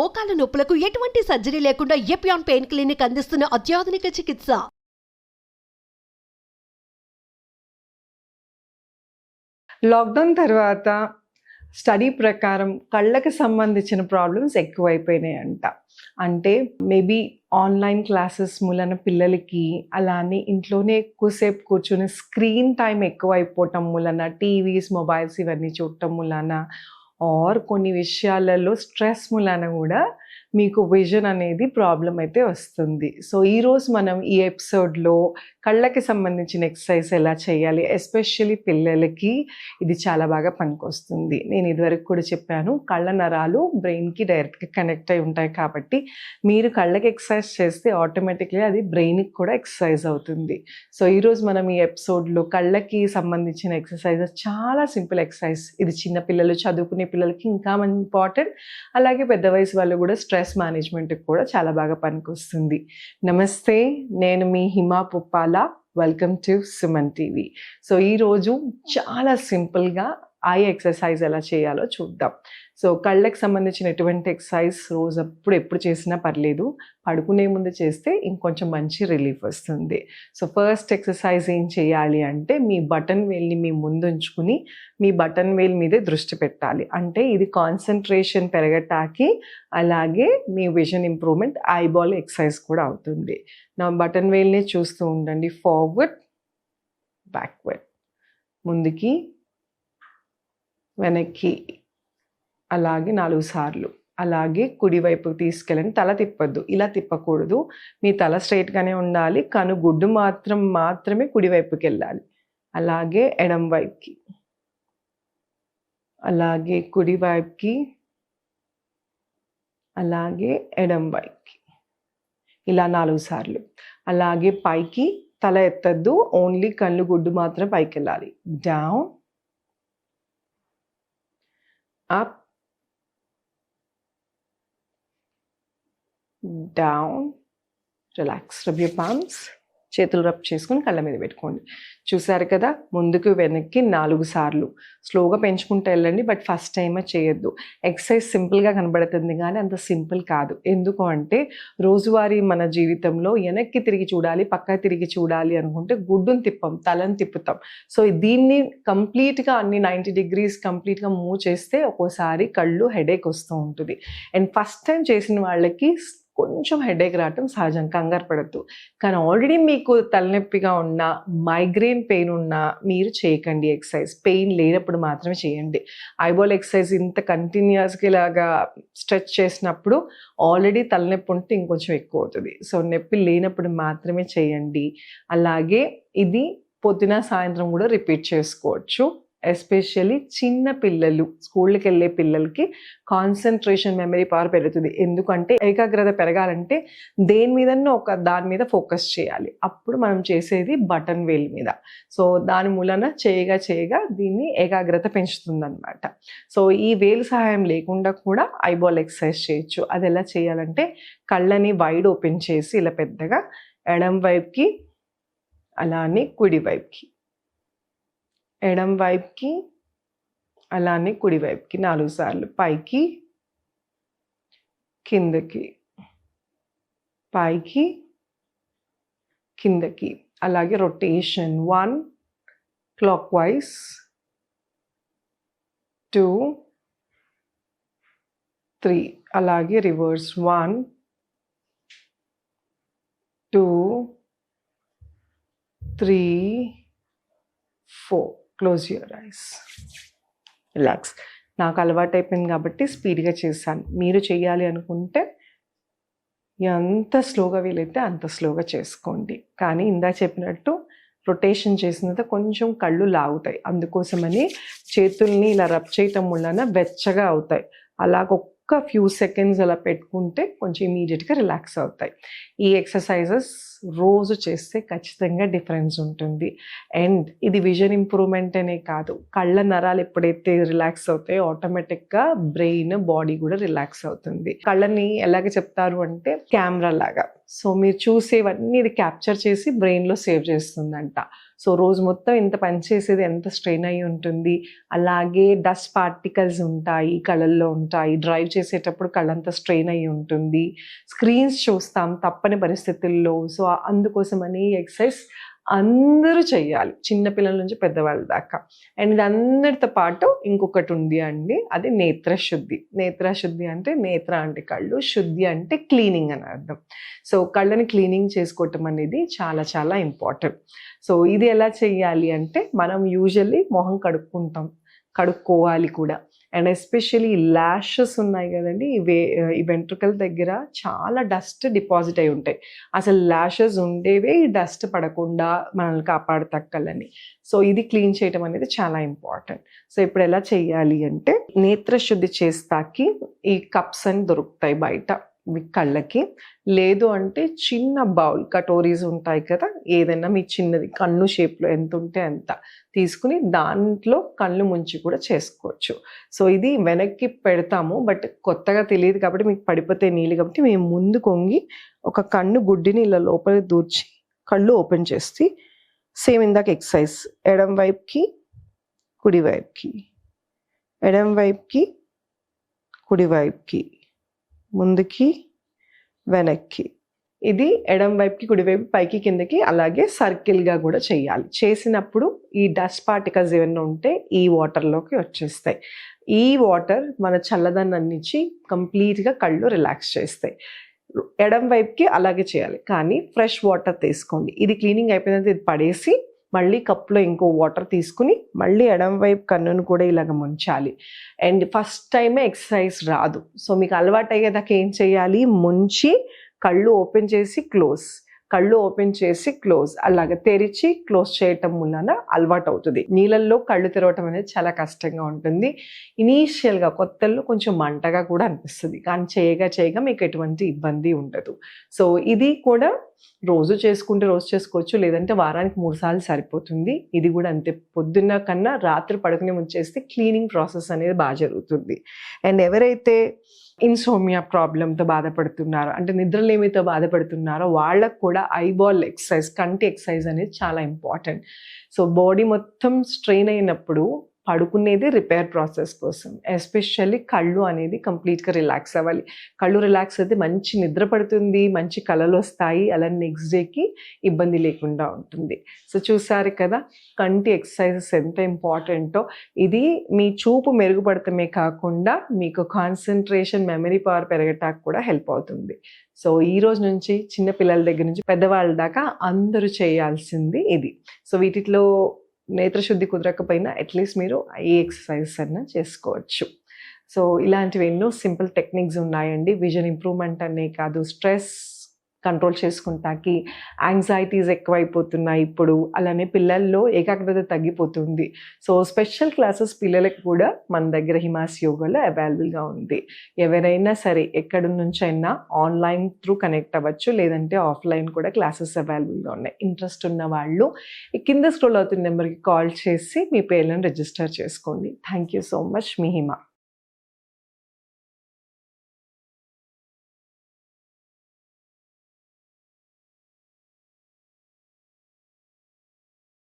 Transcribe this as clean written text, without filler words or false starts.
మోకాల నొప్పులకు ఎటువంటి సర్జరీ లేకుండా ఎపియాన్ పెయిన్ క్లినిక్ అందిస్తున్న అత్యాధునిక చికిత్స. లాక్డౌన్ తర్వాత స్టడీ ప్రకారం కళ్ళకి సంబంధించిన ప్రాబ్లమ్స్ ఎక్కువైపోయినాయంట. అంటే మేబీ ఆన్లైన్ క్లాసెస్ మూలన పిల్లలకి, అలానే ఇంట్లోనే ఎక్కువసేపు కూర్చుని స్క్రీన్ టైం ఎక్కువైపోవటం మూలన, టీవీస్, మొబైల్స్ ఇవన్నీ చూడటం మూలన, ఆర్ కొన్ని విషయాలలో స్ట్రెస్ మూలన కూడా మీకు విజన్ అనేది ప్రాబ్లం అయితే వస్తుంది. సో ఈరోజు మనం ఈ ఎపిసోడ్లో కళ్ళకి సంబంధించిన ఎక్సర్సైజ్ ఎలా చేయాలి, ఎస్పెషల్లీ పిల్లలకి ఇది చాలా బాగా పనికొస్తుంది. నేను ఇదివరకు కూడా చెప్పాను, కళ్ళ నరాలు బ్రెయిన్కి డైరెక్ట్గా కనెక్ట్ అయి ఉంటాయి కాబట్టి మీరు కళ్ళకి ఎక్సర్సైజ్ చేస్తే ఆటోమేటిక్లీ అది బ్రెయిన్కి కూడా ఎక్సర్సైజ్ అవుతుంది. సో ఈరోజు మనం ఈ ఎపిసోడ్లో కళ్ళకి సంబంధించిన ఎక్సర్సైజెస్ చాలా సింపుల్ ఎక్సర్సైజ్. ఇది చిన్నపిల్లలు, చదువుకునే పిల్లలకి ఇంకా ఇంపార్టెంట్, అలాగే పెద్ద వయసు వాళ్ళు కూడా స్ట్రెస్ మేనేజ్మెంట్కి కూడా చాలా బాగా పనికొస్తుంది. నమస్తే, నేను మీ Hima Puppala. Welcome to Suman TV. So ఈరోజు చాలా సింపుల్గా ఐ ఎక్సర్సైజ్ ఎలా చేయాలో చూద్దాం. సో కళ్ళకి సంబంధించిన ఎటువంటి ఎక్సర్సైజ్ రోజు ఎప్పుడు చేసినా పర్లేదు, పడుకునే ముందు చేస్తే ఇంకొంచెం మంచి రిలీఫ్ వస్తుంది. సో ఫస్ట్ ఎక్సర్సైజ్ ఏం చేయాలి అంటే, మీ బటన్ వేల్ని మీ ముందు ఉంచుకుని మీ బటన్ వేల్ మీదే దృష్టి పెట్టాలి. అంటే ఇది కాన్సన్ట్రేషన్ పెరగటానికి, అలాగే మీ విజన్ ఇంప్రూవ్మెంట్, ఐబాల్ ఎక్సర్సైజ్ కూడా అవుతుంది. నా బటన్ వేల్ని చూస్తూ ఉండండి. ఫార్వర్డ్, బ్యాక్వర్డ్, ముందుకి, వెనక్కి, అలాగే 4 సార్లు. అలాగే కుడివైపుకి తీసుకెళ్ళండి. తల తిప్పద్దు, ఇలా తిప్పకూడదు. మీ తల స్ట్రైట్గానే ఉండాలి. కనుగుడ్డు మాత్రమే కుడివైపుకి వెళ్ళాలి. అలాగే ఎడం వైపుకి, అలాగే కుడివైపుకి, అలాగే ఎడం వైపుకి, ఇలా 4 సార్లు. అలాగే పైకి తల ఎత్తద్దు, ఓన్లీ కళ్ళు గుడ్డు మాత్రం పైకి వెళ్ళాలి. Down, up, down, relax. Rub your palms. చేతులు రబ్ చేసుకుని కళ్ళ మీద పెట్టుకోండి. చూసారు కదా, ముందుకు వెనక్కి 4 సార్లు. స్లోగా పెంచుకుంటూ వెళ్ళండి, బట్ ఫస్ట్ టైం చేయొద్దు. ఎక్సర్సైజ్ సింపుల్గా కనబడుతుంది కానీ అంత సింపుల్ కాదు. ఎందుకు అంటే, రోజువారీ మన జీవితంలో వెనక్కి తిరిగి చూడాలి, పక్క తిరిగి చూడాలి అనుకుంటే గుడ్డును తిప్పం, తలను తిప్పుతాం. సో దీన్ని కంప్లీట్గా అన్ని 90 degrees కంప్లీట్గా మూవ్ చేస్తే ఒక్కోసారి కళ్ళు హెడేక్ వస్తూ ఉంటుంది. అండ్ ఫస్ట్ టైం చేసిన వాళ్ళకి కొంచెం హెడేక్ రావటం సహజం, కంగారు పడద్దు. కానీ ఆల్రెడీ మీకు తలనొప్పిగా ఉన్న, మైగ్రేన్ పెయిన్ ఉన్నా మీరు చేయకండి ఎక్సర్సైజ్. పెయిన్ లేనప్పుడు మాత్రమే చేయండి. ఐబాల్ ఎక్సర్సైజ్ ఇంత కంటిన్యూస్గా ఇలాగా స్ట్రెచ్ చేసినప్పుడు ఆల్రెడీ తలనొప్పి ఉంటే ఇంకొంచెం ఎక్కువ అవుతుంది. సో నొప్పి లేనప్పుడు మాత్రమే చేయండి. అలాగే ఇది పొద్దున సాయంత్రం కూడా రిపీట్ చేసుకోవచ్చు. ఎస్పెషల్లీ చిన్న పిల్లలు, స్కూల్కి వెళ్ళే పిల్లలకి కాన్సన్ట్రేషన్, మెమరీ పవర్ పెరుగుతుంది. ఎందుకంటే ఏకాగ్రత పెరగాలంటే దేని మీదన్నా ఒక దాని మీద ఫోకస్ చేయాలి. అప్పుడు మనం చేసేది బటన్ వేల్ మీద. సో దాని మూలన చేయగా దీన్ని ఏకాగ్రత పెంచుతుంది అనమాట. సో ఈ వేలు సహాయం లేకుండా కూడా ఐబాల్ ఎక్సర్సైజ్ చేయొచ్చు. అది ఎలా చేయాలంటే, కళ్ళని వైడ్ ఓపెన్ చేసి ఇలా పెద్దగా ఎడం వైపుకి, అలానే కుడి వైపుకి, ఎడం వైపుకి, అలానే కుడివైపుకి 4 సార్లు. పైకి, కిందకి, పైకి, కిందకి. అలాగే రొటేషన్ 1 క్లాక్ వైజ్, 2, 3. అలాగే reverse 1, 2, 3, 4. Close your eyes, relax. నాకు అలవాటు అయిపోయింది కాబట్టి స్పీడ్గా చేశాను. మీరు చేయాలి అనుకుంటే ఎంత స్లోగా వీలైతే అంత స్లోగా చేసుకోండి. కానీ ఇందాక చెప్పినట్టు రొటేషన్ చేసిన తర్వాత కొంచెం కళ్ళు లాగుతాయి. అందుకోసమని చేతుల్ని ఇలా రబ్ చేయటం వలన వెచ్చగా అవుతాయి. అలాగ ఒక్క ఫ్యూ సెకండ్స్ అలా పెట్టుకుంటే కొంచెం ఇమీడియట్గా రిలాక్స్ అవుతాయి. ఈ ఎక్సర్సైజెస్ రోజు చేస్తే ఖచ్చితంగా డిఫరెన్స్ ఉంటుంది. అండ్ ఇది విజన్ ఇంప్రూవ్మెంట్ అనే కాదు, కళ్ళ నరాలు ఎప్పుడైతే రిలాక్స్ అవుతాయో ఆటోమేటిక్గా బ్రెయిన్, బాడీ కూడా రిలాక్స్ అవుతుంది. కళ్ళని ఎలాగ చెప్తారు అంటే కెమెరా లాగా. సో మీరు చూసేవన్నీ ఇది క్యాప్చర్ చేసి బ్రెయిన్లో సేవ్ చేస్తుందంట. సో రోజు మొత్తం ఇంత పని చేసేది ఎంత స్ట్రెయిన్ అయి ఉంటుంది. అలాగే డస్ట్ పార్టికల్స్ ఉంటాయి, కళ్ళల్లో ఉంటాయి, డ్రైవ్ చేసేటప్పుడు కళ్ళంతా స్ట్రెయిన్ అయి ఉంటుంది, స్క్రీన్స్ చూస్తాం తప్పని పరిస్థితుల్లో. సో అందుకోసమని ఎక్సర్సైజ్ అందరూ చెయ్యాలి, చిన్నపిల్లల నుంచి పెద్దవాళ్ళ దాకా. అండ్ ఇది అందరితో పాటు ఇంకొకటి ఉంది అండి, అది నేత్రశుద్ధి. నేత్రశుద్ధి అంటే నేత్ర అంటే కళ్ళు, శుద్ధి అంటే క్లీనింగ్ అని అర్థం. సో కళ్ళని క్లీనింగ్ చేసుకోవటం అనేది చాలా చాలా ఇంపార్టెంట్. సో ఇది ఎలా చెయ్యాలి అంటే, మనం యూజువల్లీ మొహం కడుక్కోవాలి కూడా. అండ్ ఎస్పెషల్లీ ల్యాషెస్ ఉన్నాయి కదండి, ఈ వెంట్రుకల దగ్గర చాలా డస్ట్ డిపాజిట్ అయి ఉంటాయి. అసలు ల్యాషెస్ ఉండేవే ఈ డస్ట్ పడకుండా మనల్ని కాపాడుతక్కలని. సో ఇది క్లీన్ చేయటం అనేది చాలా ఇంపార్టెంట్. సో ఇప్పుడు ఎలా చేయాలి అంటే, నేత్రశుద్ధి చేస్తాకి ఈ కప్స్ అని దొరుకుతాయి బయట మీ కళ్ళకి. లేదు అంటే చిన్న బౌల్, కటోరీస్ ఉంటాయి కదా, ఏదైనా మీ చిన్నది కన్ను షేప్లో ఎంత ఉంటే అంత తీసుకుని దాంట్లో కళ్ళు ముంచి కూడా చేసుకోవచ్చు. సో ఇది వెనక్కి పెడతాము, బట్ కొత్తగా తెలియదు కాబట్టి మీకు పడిపోతే నీళ్ళు, కాబట్టి మేము ముందు కొంగి ఒక కన్ను గుడ్డిని ఇలా లోపలికి దూర్చి కళ్ళు ఓపెన్ చేసి, సేమ్ ఇందాక ఎక్సర్సైజ్, ఎడం వైపుకి కుడి వైపుకి, ఎడం వైపుకి కుడి వైపుకి, ముందుకి వెనక్కి. ఇది ఎడం వైపుకి కుడివైపు పైకి కిందకి అలాగే సర్కిల్గా కూడా చేయాలి. చేసినప్పుడు ఈ డస్ట్ పార్టికల్స్ ఏమైనా ఉంటే ఈ వాటర్లోకి వచ్చేస్తాయి. ఈ వాటర్ మన చల్లదనాన్నిచ్చి కంప్లీట్గా కళ్ళు రిలాక్స్ చేస్తాయి. ఎడం వైపుకి అలాగే చేయాలి, కానీ ఫ్రెష్ వాటర్ తీసుకోండి. ఇది క్లీనింగ్ అయిపోయిన ఇది పడేసి మళ్ళీ కప్లో ఇంకో వాటర్ తీసుకుని మళ్ళీ ఎడం వైపు కన్నును కూడా ఇలాగ ముంచాలి. అండ్ ఫస్ట్ టైమే ఎక్సర్సైజ్ రాదు, సో మీకు అలవాటు అయ్యేదాకా ఏం చేయాలి, ముంచి కళ్ళు ఓపెన్ చేసి క్లోజ్, కళ్ళు ఓపెన్ చేసి క్లోజ్, అలాగ తెరిచి క్లోజ్ చేయటం వలన అలవాటు అవుతుంది. నీళ్ళల్లో కళ్ళు తెరవటం అనేది చాలా కష్టంగా ఉంటుంది. ఇనీషియల్గా కొత్తల్లో కొంచెం మంటగా కూడా అనిపిస్తుంది, కానీ చేయగా మీకు ఎటువంటి ఇబ్బంది ఉండదు. సో ఇది కూడా రోజు చేసుకుంటే రోజు చేసుకోవచ్చు, లేదంటే వారానికి 3 సార్లు సరిపోతుంది. ఇది కూడా అంతే, పొద్దున్న కన్నా రాత్రి పడుకునే ముందు చేస్తే క్లీనింగ్ ప్రాసెస్ అనేది బాగా జరుగుతుంది. అండ్ ఎవరైతే ఇన్సోమియా ప్రాబ్లంతో బాధపడుతున్నారో, అంటే నిద్రలేమితో బాధపడుతున్నారో, వాళ్ళకు కూడా ఐబాల్ ఎక్సర్సైజ్, కంటి ఎక్సర్సైజ్ అనేది చాలా ఇంపార్టెంట్. సో బాడీ మొత్తం స్ట్రెయిన్ అయినప్పుడు పడుకునేది రిపేర్ ప్రాసెస్ కోసం. ఎస్పెషల్లీ కళ్ళు అనేది కంప్లీట్గా రిలాక్స్ అవ్వాలి. కళ్ళు రిలాక్స్ అయితే మంచి నిద్ర పడుతుంది, మంచి కళలు వస్తాయి, అలా నెక్స్ట్ డేకి ఇబ్బంది లేకుండా ఉంటుంది. సో చూసారు కదా కంటి ఎక్సర్సైజెస్ ఎంత ఇంపార్టెంటో. ఇది మీ చూపు మెరుగుపడటమే కాకుండా మీకు కాన్సన్ట్రేషన్, మెమరీ పవర్ పెరగటానికి కూడా హెల్ప్ అవుతుంది. సో ఈ రోజు నుంచి చిన్న పిల్లల దగ్గర నుంచి పెద్దవాళ్ళ దాకా అందరూ చేయాల్సింది ఇది. సో వీటిలో నేత్రశుద్ధి కుదరకపోయినా అట్లీస్ట్ మీరు ఈ ఎక్సర్సైజెస్ అన్నా చేసుకోవచ్చు. సో ఇలాంటివి ఎన్నో సింపుల్ టెక్నిక్స్ ఉన్నాయండి. విజన్ ఇంప్రూవ్మెంట్ అనే కాదు, స్ట్రెస్ కంట్రోల్ చేసుకుంటాకి, యాంగ్జైటీస్ ఎక్కువైపోతున్నాయి ఇప్పుడు, అలానే పిల్లల్లో ఏకాగ్రత తగ్గిపోతుంది. సో స్పెషల్ క్లాసెస్ పిల్లలకు కూడా మన దగ్గర హిమాస్ యోగాలో అవైలబుల్గా ఉంది. ఎవరైనా సరే ఎక్కడి నుంచైనా ఆన్లైన్ త్రూ కనెక్ట్ అవ్వచ్చు, లేదంటే ఆఫ్లైన్ కూడా క్లాసెస్ అవైలబుల్గా ఉన్నాయి. ఇంట్రెస్ట్ ఉన్న వాళ్ళు కింద స్క్రోల్ అవుతున్న నెంబర్కి కాల్ చేసి మీ పేర్లను రిజిస్టర్ చేసుకోండి. Thank you so much. Me Hima.